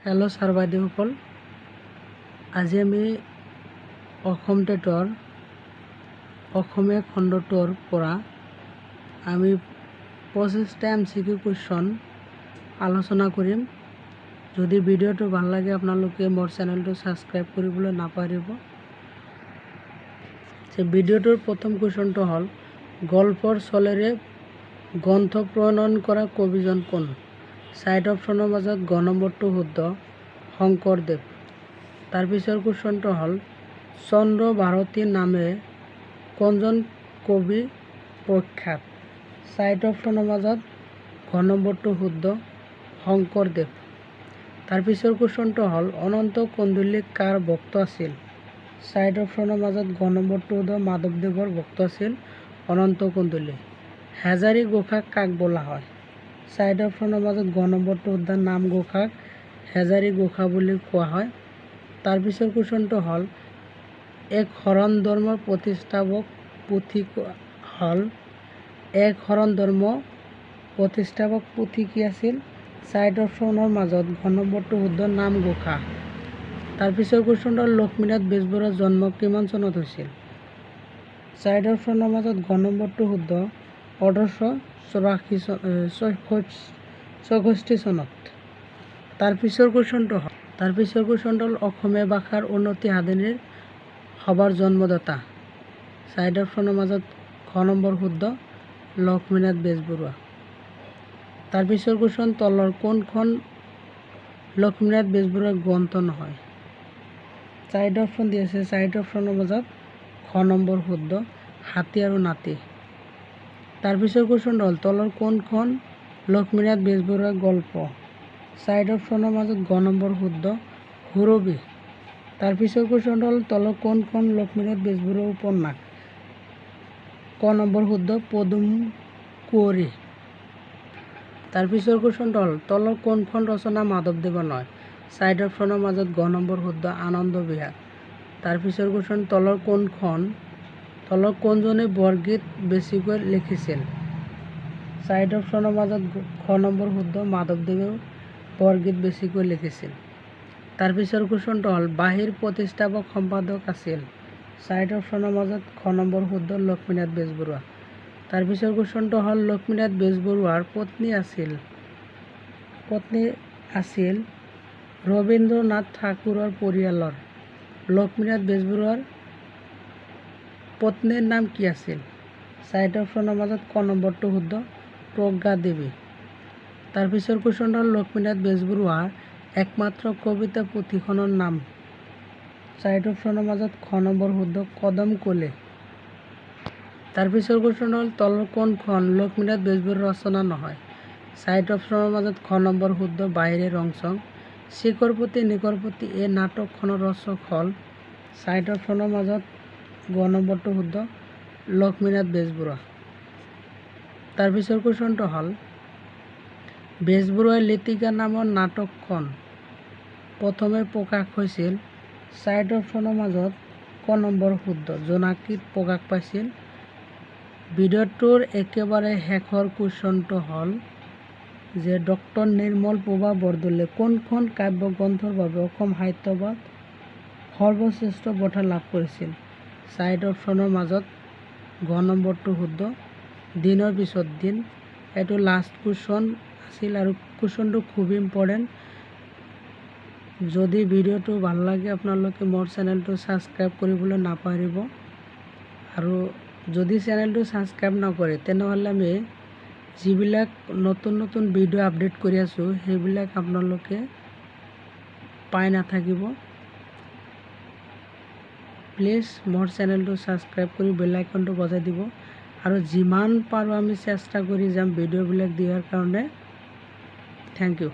Hello सार বাইদেউসকল, আজি আমি অসম টেটৰ অসমীয়া খণ্ডটোৰ পৰা আমি 25টা MCQ কুৱেশ্যন আলোচনা কৰিম। যদি ভিডিঅ'টো ভাল লাগে আপোনালোকে মোৰ চেনেলটো সাবস্ক্ৰাইব কৰিবলৈ নাপাহৰিব। ভিডিঅ'টোৰ প্ৰথম কুৱেশ্যনটো হ'ল গল্পৰ চলেৰে গ্ৰন্থ প্ৰণয়ন কৰা কবিজন কোন? 4 অপশ্যনৰ মাজত গ নম্বৰটো শুদ্ধ, শংকৰদেৱ। তাৰ পিছৰ কুৱেশ্যনটো হ'ল চন্দ্ৰ ভাৰতী নামে কোনজন কবি প্ৰখ্যাত? 4 অপশ্যনৰ মাজত ঘ নম্বৰটো শুদ্ধ, শংকৰদেৱ। তাৰ পিছৰ কুৱেশ্যনটো হ'ল অনন্ত কন্দলী কাৰ ভক্ত আছিল? 4 অপশ্যনৰ মাজত ঘ নম্বৰটো শুদ্ধ, মাধৱদেৱৰ ভক্ত আছিল অনন্ত কন্দলী। হেজাৰী গোসাঁক কাক বোলা হয়? 4 অপশ্যনৰ মাজত ঘ নম্বৰটো শুদ্ধ, নাম গোসাঁক হেজাৰী গোসাঁ বুলি কোৱা হয়। তাৰ পিছৰ কুৱেশ্যনটো হ'ল এক শৰণ ধৰ্মৰ প্ৰতিষ্ঠাপক পুথি হ'ল এক শৰণ ধৰ্ম প্ৰতিষ্ঠাপক পুথি কি আছিল? 4 অপশ্যনৰ মাজত ঘ নম্বৰটো শুদ্ধ, নাম গোসাঁ। তাৰ পিছৰ কুৱেশ্যনটো হ'ল লক্ষ্মীনাথ বেজবৰুৱাৰ জন্ম কিমান চনত হৈছিল? 4 অপশ্যনৰ মাজত ঘ নম্বৰটো শুদ্ধ, 1864 চনত। তাৰ পিছৰ কুৱেশ্যনটো হ'ল অসমীয়া ভাষাৰ উন্নতি সাধনীৰ সভাৰ জন্মদাতা। 4 অপশ্যনৰ মাজত ঘ নম্বৰ শুদ্ধ, লক্ষ্মীনাথ বেজবৰুৱা। তাৰ পিছৰ কুৱেশ্যন তলৰ কোনখন লক্ষ্মীনাথ বেজবৰুৱাৰ গ্ৰন্থ নহয়? 4 অপশ্যন দি আছে, 4 অপশ্যনৰ মাজত ঘ নম্বৰ শুদ্ধ, হাতী আৰু নাতি। তাৰ পিছৰ কুৱেশ্যন হ'ল তলৰ কোনখন লক্ষ্মীনাথ বেজবৰুৱাৰ গল্প? 4 অপশ্যনৰ মাজত ঘ নম্বৰ শুদ্ধ, সুৰভি। তাৰ পিছৰ কুৱেশ্যন হ'ল তলৰ কোনখন লক্ষ্মীনাথ বেজবৰুৱাৰ উপন্যাস? ক নম্বৰ শুদ্ধ, পদুম কুঁৱৰী। তাৰ পিছৰ কুৱেশ্যন হ'ল তলৰ কোনখন ৰচনা মাধৱদেৱৰ নহয়? 4 অপশ্যনৰ মাজত ঘ নম্বৰ শুদ্ধ, আনন্দ বিহাৰ। তাৰ পিছৰ কুৱেশ্যন তলৰ কোনজনে বৰগীত বেছিকৈ লিখিছিল? 4 অপশ্যনৰ মাজত ঘ নম্বৰ শুদ্ধ, মাধৱদেৱে বৰগীত বেছিকৈ লিখিছিল। তাৰ পিছৰ কুৱেশ্যনটো হ'ল বাঁহীৰ প্ৰতিষ্ঠাপক সম্পাদক আছিল? 4 অপশ্যনৰ মাজত ঘ নম্বৰ শুদ্ধ, লক্ষ্মীনাথ বেজবৰুৱা। তাৰ পিছৰ কুৱেশ্যনটো হ'ল লক্ষ্মীনাথ বেজবৰুৱাৰ পত্নী আছিল ৰবীন্দ্ৰনাথ ঠাকুৰৰ পৰিয়ালৰ। লক্ষ্মীনাথ বেজবৰুৱাৰ পত্নীৰ নাম কি আছিল? 4 অপশ্যনৰ মাজত ক নম্বৰটো শুদ্ধ, প্ৰজ্ঞা দেৱী। তাৰ পিছৰ কুৱেশ্যনটো হ'ল লক্ষ্মীনাথ বেজবৰুৱাৰ একমাত্ৰ কবিতা পুথিখনৰ নাম? 4 অপশ্যনৰ মাজত খ নম্বৰ শুদ্ধ, কদম কলি। তাৰ পিছৰ কুৱেশ্যন হ'ল তলৰ কোনখন লক্ষ্মীনাথ বেজবৰুৱাৰ ৰচনা নহয়? 4 অপশ্যনৰ মাজত খ নম্বৰ শুদ্ধ, বাহিৰে ৰংচং। শিখৰপতি নিখৰপতি এই নাটকখনৰ ৰচক হ'ল? 4 অপশ্যনৰ মাজত গ নম্বৰটো শুদ্ধ, লক্ষ্মীনাথ বেজবৰুৱা। তাৰ পিছৰ কুৱেশ্যনটো হ'ল বেজবৰুৱাৰ লিটিকা নামৰ নাটকখন প্ৰথমে প্ৰকাশ হৈছিল? 4 অপশ্যনৰ মাজত ক নম্বৰ শুদ্ধ, জোনাকীত প্ৰকাশ পাইছিল। ভিডিঅ'টোৰ একেবাৰে শেষৰ কুৱেশ্যনটো হ'ল যে ডক্টৰ নিৰ্মল প্ৰভা বৰদলৈয়ে কোনখন কাব্যগ্ৰন্থৰ বাবে অসম সাহিত্য সভাত সৰ্বশ্ৰেষ্ঠ বঁটা লাভ কৰিছিল? 4 অপশ্যনৰ মাজত ঘ নম্বৰটো শুদ্ধ, দিনৰ পিছত দিন। এইটো লাষ্ট কুৱেশ্যন আছিল আৰু কুৱেশ্যনটো খুব ইম্পৰ্টেণ্ট। যদি ভিডিঅ'টো ভাল লাগে আপোনালোকে মোৰ চেনেলটো ছাবস্ক্ৰাইব কৰিবলৈ নাপাহৰিব। আৰু যদি চেনেলটো ছাবস্ক্ৰাইব নকৰে তেনেহ'লে আমি যিবিলাক নতুন ভিডিঅ' আপডেট কৰি আছোঁ সেইবিলাক আপোনালোকে পাই নাথাকিব। প্লিজ মোৰ চেনেলটো ছাবস্ক্ৰাইব কৰি বেল আইকনটো বজাই দিব। আৰু যিমান পাৰোঁ আমি চেষ্টা কৰি যাম ভিডিঅ'বিলাক দিয়াৰ কাৰণে। Thank U.